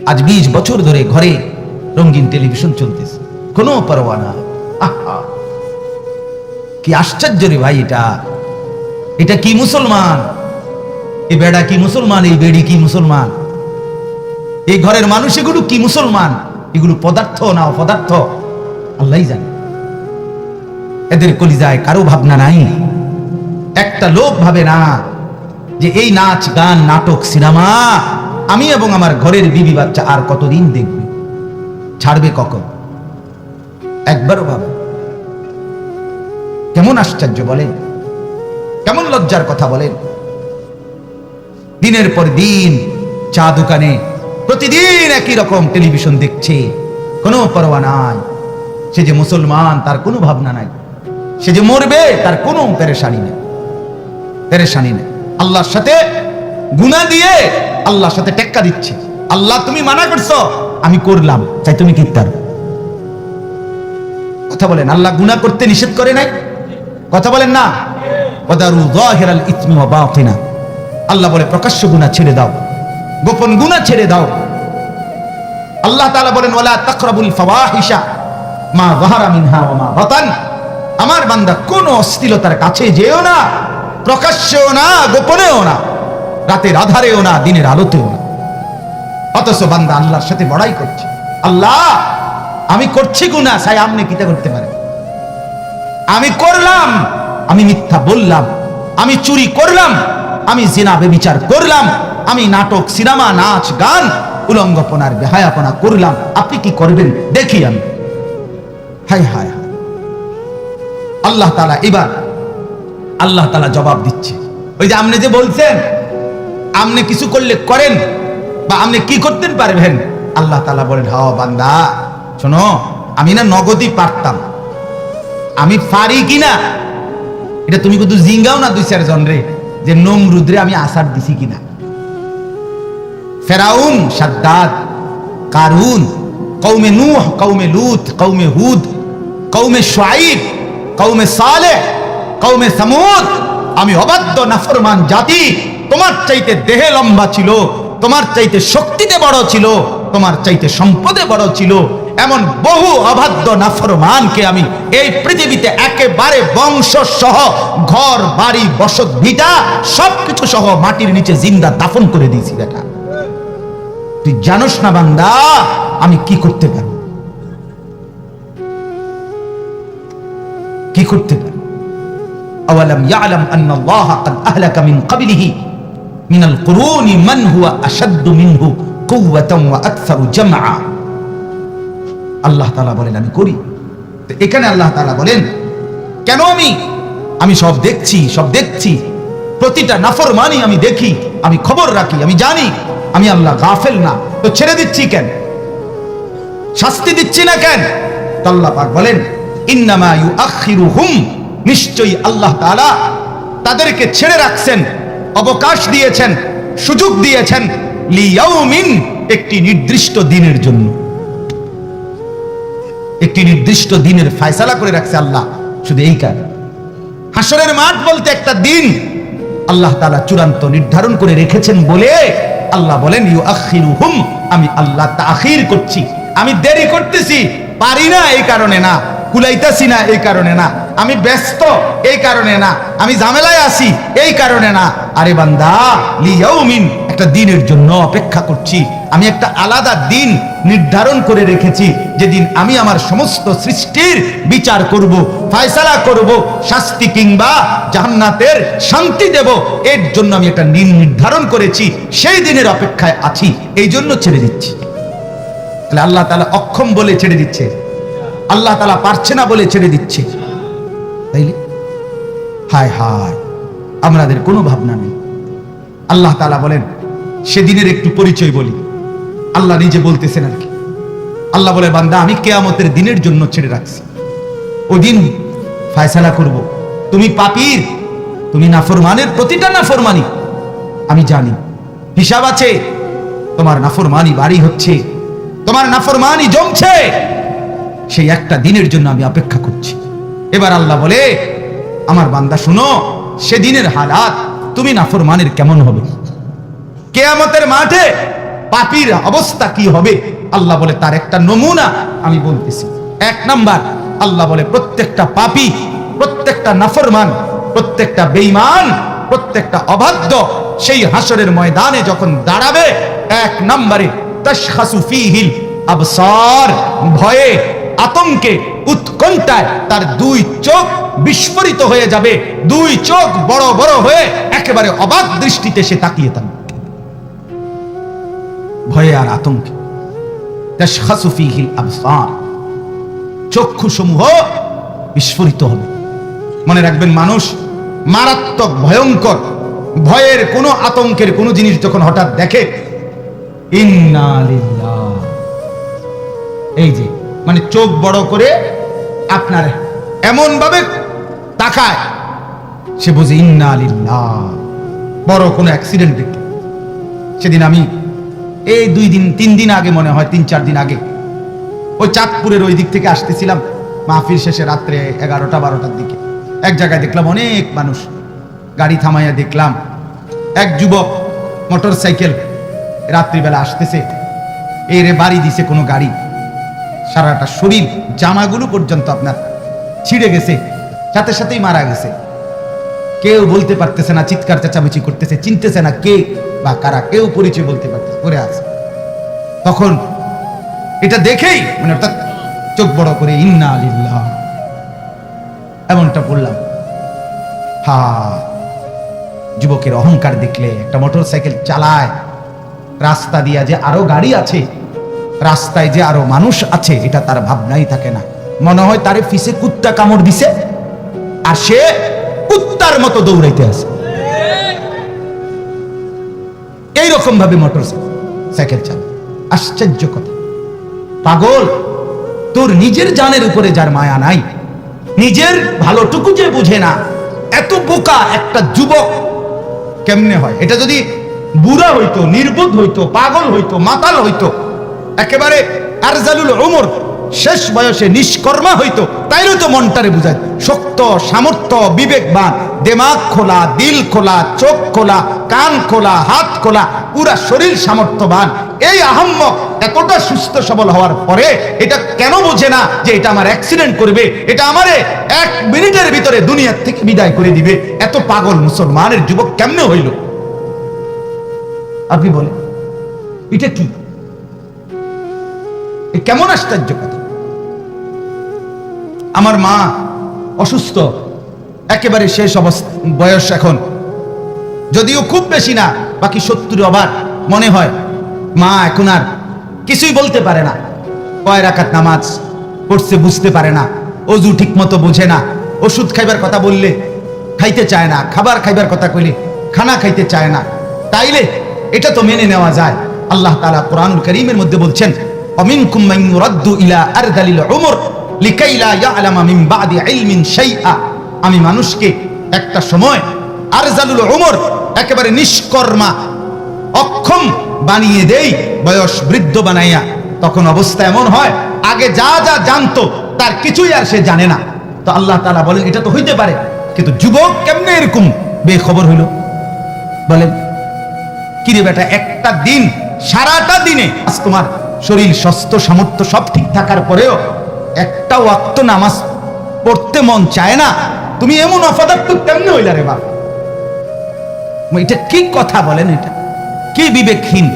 আজ 20 বছর ধরে ঘরে রঙিন টেলিভিশন চলতেছে, কোনো পরোয়া না। আহা, কি আশ্চর্য রে ভাই! এটা কি মুসলমান? এই বেড়া কি মুসলমান? এই বেড়ি কি মুসলমান? এই ঘরের মানুষ এগুলো কি মুসলমান? এগুলো পদার্থ না অপদার্থ আল্লাহই জানে। এদের কলিজায় কারো ভাবনা নাই, একটা লোক ভাবে না যে এই নাচ গান নাটক সিনেমা আমি এবং আমার ঘরের বিবি বাচ্চা আর কতদিন দেখবে, ছাড়বে কখন? একবারও ভাবে? কেমন আশ্চর্য বলেন, কেমন লজ্জার কথা বলেন। দিনের পর দিন চা দোকানে প্রতিদিন একই রকম টেলিভিশন দেখছে, কোনো পরোয়া নাই। সে যে মুসলমান তার কোনো ভাবনা নাই, সে যে মরবে তার কোনো পেরেশানি নেই, পেরেশানি নেই। আল্লাহর সাথে গুনাহ দিয়ে আল্লাহর সাথে টেক্কা দিচ্ছে। আল্লাহ তুমি মানা করছো, আমি করলাম, চাই তুমি কি তার কথা বলেন? আল্লাহ গুনাহ করতে নিষেধ করে নাই, কথা বলেন না? ওয়াদারু যাহিরাল ইসমি ওয়া বাতিনা, আল্লাহ বলে প্রকাশ্য গুনাহ ছেড়ে দাও, গোপন গুনাহ ছেড়ে দাও। আল্লাহ তাআলা বলেন ওয়ালা তাকরাবুল ফাওয়াহিশা মা যাহারা মিনহা ওয়া মা বাতান, আমার বান্দা কোন অশ্লীলতার কাছে যেও না, প্রকাশ্যেও না, গোপনেও না, রাতের আধারেও না, দিনের আলোতেও না। অথচ বান্দা আল্লাহর সাথে বড়াই করছে, আল্লাহ আমি করছি গুনাহ, সাই আপনি কিটা করতে পারেন? আমি করলাম, আমি মিথ্যা বললাম, আমি চুরি করলাম, আমি জিনা ব্যভিচার করলাম, আমি নাটক সিনেমা নাচ গান উলঙ্গপনার বেহায়াপনা করলাম, আপনি কি করবেন দেখি আমি। হায় হায় হায়! আল্লাহ তাআলা এবার আল্লাহ তাআলা জবাব দিচ্ছে। ওই যে আপনি যে বলছেন আপনি কিছু করলে করেন বা আপনি কি করতেন পারবেন, আল্লাহ তাআলা বলেন হ্যাঁ বান্দা শোনো, আমি না নগদই পারতাম, আমি পারি কিনা এটা তুমি কিন্তু জিঙ্গাও না 2-4 জন রে, যে নমরুদরে আমি আসার দিছি কিনা। ফেরাউন, শাদ্দাদ, কারুন, কওমে নূহ, কওমে লূত, কওমে হুদ, কওমে শুআইব, কওমে সালেহ, কওমে সামুদ, আমি অবাধ্য নাফরমান জাতি, তোমার চাইতে দেহে লম্বা ছিল, তোমার চাইতে শক্তিতে বড় ছিল, তোমার চাইতে সম্পদে বড় ছিল, এমন বহু অবাধ্য নাফরমানকে আমি এই পৃথিবীতে একেবারে বংশ সহ ঘর বাড়ি বসত ভিটা সবকিছু সহ মাটির নিচে জিন্দা দাফন করে দিয়েছি। বেটা তুই জানোস না বান্দা আমি কি করতে পারি, কি করতে পারি। আওয়ালাম ইয়ালাম আন্নাল্লাহা ক্বাদ আহলাকা মিন ক্বাবলিহি মিনাল কুরুনি মান হুয়া আশাদ্দু মিনহু কুওয়াতান ওয়া আকসারু জামআ। আল্লাহ তাআলা বলেন আমি করি। তো এখানে আল্লাহ তাআলা বলেন কেন আমি সব দেখছি, সব দেখছি, প্রতিটা নাফরমানি আমি দেখি, আমি খবর রাখি, আমি জানি, আমি আল্লাহ গাফেল না, তো ছেড়ে দিচ্ছি কেন, শাস্তি দিচ্ছি না কেন? তো আল্লাহ পাক বলেন ইন্নামা ইউআখিরুহুম, নিশ্চয়ই আল্লাহ তাআলা তাদেরকে ছেড়ে রাখছেন, অবকাশ দিয়েছেন, সুযোগ দিয়েছেন, লিয়াউমিন, একটি নির্দিষ্ট দিনের জন্য, একটি নির্দিষ্ট দিনের ফয়সালা করে রাখছে আল্লাহ। শুধু এই কাজ, হাসরের মাঠ বলতে একটা দিন আল্লাহ তাআলা চূড়ান্ত নির্ধারণ করে রেখেছেন বলে আল্লাহ বলেন ইউআখিরুহুম, আমি আল্লাহ তাখির করছি, আমি দেরি করতেছি, পারি না এই কারণে না, কুলাইতাছি না এই কারণে না, আমি ব্যস্ত এই কারণে না, আমি ঝামেলায় আছি এই কারণে না। আরে বান্দা লিয়াউমিন, একটা দিনের জন্য অপেক্ষা করছি, আমি একটা আলাদা দিন নির্ধারণ করে রেখেছি, যেদিন আমি আমার সমস্ত সৃষ্টির বিচার করব, ফয়সালা করব, শাস্তি কিংবা জান্নাতের শান্তি দেব, এর জন্য আমি একটা দিন নির্ধারণ করেছি, সেই দিনের অপেক্ষায় আছি, এই জন্য ছেড়ে দিচ্ছি। তাহলে আল্লাহ তাআলা অক্ষম বলে ছেড়ে দিচ্ছে, আল্লাহ তাআলা পারছে না বলে ছেড়ে দিচ্ছে, তাইলে হায় হায় আমাদের কোনো ভাবনা নেই। আল্লাহ তাআলা বলেন সেদিনের একটু পরিচয় বলি, আল্লাহ নিজে বলতেছেন আর কি। আল্লাহ বলে বান্দা আমি কিয়ামতের দিনের জন্য ছেড়ে রাখছি, ওদিন ফয়সালা করব, তুমি পাপীর, তুমি নাফরমানের প্রতিটা নাফরমানি আমি জানি, হিসাব আছে, তোমার নাফরমানি বাড়ি হচ্ছে, তোমার নাফরমানি জমছে, সেই একটা দিনের জন্য আমি অপেক্ষা করছি। এবার আল্লাহ বলে আমার বান্দা শুনো, সেদিনের হালাত তুমি নাফরমানের কেমন হবে। কিয়ামতের মাঠে পাপীর অবস্থা কি হবে আল্লাহ বলে তার একটা নমুনা আমি বলতেছি। এক নাম্বার, আল্লাহ বলে প্রত্যেকটা পাপী, প্রত্যেকটা নাফরমান, প্রত্যেকটা বেঈমান, প্রত্যেকটা অবাধ্য সেই হাসরের ময়দানে যখন দাঁড়াবে, এক নম্বরে তাশখাসু ফীহিল আবসার, ভয়ে, আতঙ্কে, উৎকণ্ঠায় তার দুই চোখ বিস্ফোরিত হয়ে যাবে, দুই চোখ বড় বড় হয়ে একেবারে অবাক দৃষ্টিতে সে তাকিয়ে থাকবে, ভয়ে আর আতঙ্কে। তাশখাসু ফীহিল আবসার, চক্ষু সমূহ বিস্ফোরিত হবে। মনে রাখবেন, মানুষ মারাত্মক ভয়ঙ্কর ভয়ের কোন আতঙ্কের কোন জিনিস যখন হঠাৎ দেখে, ইন্না লিল্লাহ, এই যে মানে চোখ বড় করে আপনার এমন ভাবে তাকায়, সে বুঝে ইন্না লিল্লাহ, বড় কোনো অ্যাক্সিডেন্ট দেখে। সেদিন আমি এই 2-3 দিন আগে, মনে হয় 3-4 দিন আগে, ওই চাঁদপুরের ওই দিক থেকে আসতেছিলাম, মাহফিল শেষে রাত্রে 11টা-12টার দিকে এক জায়গায় দেখলাম অনেক মানুষ, গাড়ি থামাইয়া দেখলাম এক যুবক মোটর সাইকেল রাত্রিবেলা আসতেছে, এরে বাড়ি দিছে কোনো গাড়ি, সারাটা শরীর জামাগুলো পর্যন্ত আপনার ছিঁড়ে গেছে, সাথে সাথেই মারা গেছে। কেউ বলতে পারতেছে না, চিৎকার চেঁচামেচি করতেছে, চিনতেছে না কে বা কারা, কেউ পরিচয় বলতে পারতেছে, করে আছে। তখন এটা দেখেই মানে অর্থাৎ চোখ বড় করে ইন্না লিল্লাহ এমনটা বললাম। হা, যুবকের অহংকার দেখলে, একটা মোটর সাইকেল চালায়, রাস্তা দিয়া যে আরো গাড়ি আছে, রাস্তায় যে আরো মানুষ আছে, এটা তার ভাবনাই থাকে না। মনে হয় তারে ফিসে কুত্তা কামড় দিছে আর সে কুত্তার মতো দৌড়াইতে আছে। এইরকম ভাবে মোটর সাইকেল চালায়। আশ্চর্য কথা, পাগল, তোর নিজের জানের উপরে যার মায়া নাই, নিজের ভালোটুকু যে বুঝে না, এত বোকা একটা যুবক কেমনে হয়? এটা যদি বুড়া হইতো, নির্বোধ হইতো, পাগল হইতো, মাতাল হইতো, একেবারে আরজালুল উমর, শেষ বয়সে নিষ্কর্মা হইতো, তাইলে তো মনটারে বুঝায় শক্ত, সামর্থ্য, বিবেকবান, দেমাগ খোলা, দিল খোলা, চোখ খোলা, কান খোলা, হাত খোলা, পুরা শরীর সামর্থ্যবান। এই আহাম্মক এতটা সুস্থ সবল হওয়ার পরে এটা কেন বোঝে না যে এটা আমার অ্যাক্সিডেন্ট করবে, এটা আমারে 1 মিনিটের ভিতরে দুনিয়ার থেকে বিদায় করে দিবে? এত পাগল মুসলমানের যুবক কেমনে হইল? আপনি বলেন, এটা কি? কেমন আশ্চর্য কথা! আমার মা অসুস্থ, একেবারে শেষ অবস্থা, বয়স এখন যদিও খুব বেশি না, বাকি 70 ওভার মনে হয়। মা এখন আর কিছুই বলতে পারে না, কয় রাকাত নামাজ পড়ছে বুঝতে পারে না, অজু ঠিক মতো বোঝে না, ওষুধ খাইবার কথা বললে খাইতে চায় না, খাবার খাইবার কথা কইলে খানা খাইতে চায় না। তাইলে এটা তো মেনে নেওয়া যায়। আল্লাহ তাআলা কোরআনুল কারীমের মধ্যে বলছেন, অমিনকুম মান ইউরাদ্দু ইলা আরদালিল উমর লিকাই লা ইয়ালামা মিন বাদি ইলমিন শাইআ। আমি মানুষকে একটা সময় আরজালুল উমর, একেবারে নিষ্কর্মা, অক্ষম বানিয়ে দেই, বয়স বৃদ্ধ বানাইয়া। তখন অবস্থা এমন হয়, আগে যা যা জানতো তার কিছুই আর সে জানে না। তো আল্লাহ তাআলা বলেন এটা তো হইতে পারে, কিন্তু যুবক কেমনে এরকম বেখবর হইল? বলেন কিরে বেটা, একটা দিন, সারাটা দিনে আজ তোমার শরীর, স্বাস্থ্য, সামর্থ্য সব ঠিক থাকার পরেও একটা ওয়াক্ত নামাজ পড়তে মন চায় না, তুমি এমন অপদার্থ কেমনে হইলা রে বাপ? এটা কি কথা বলেন? এটা কি বিবেকহীন!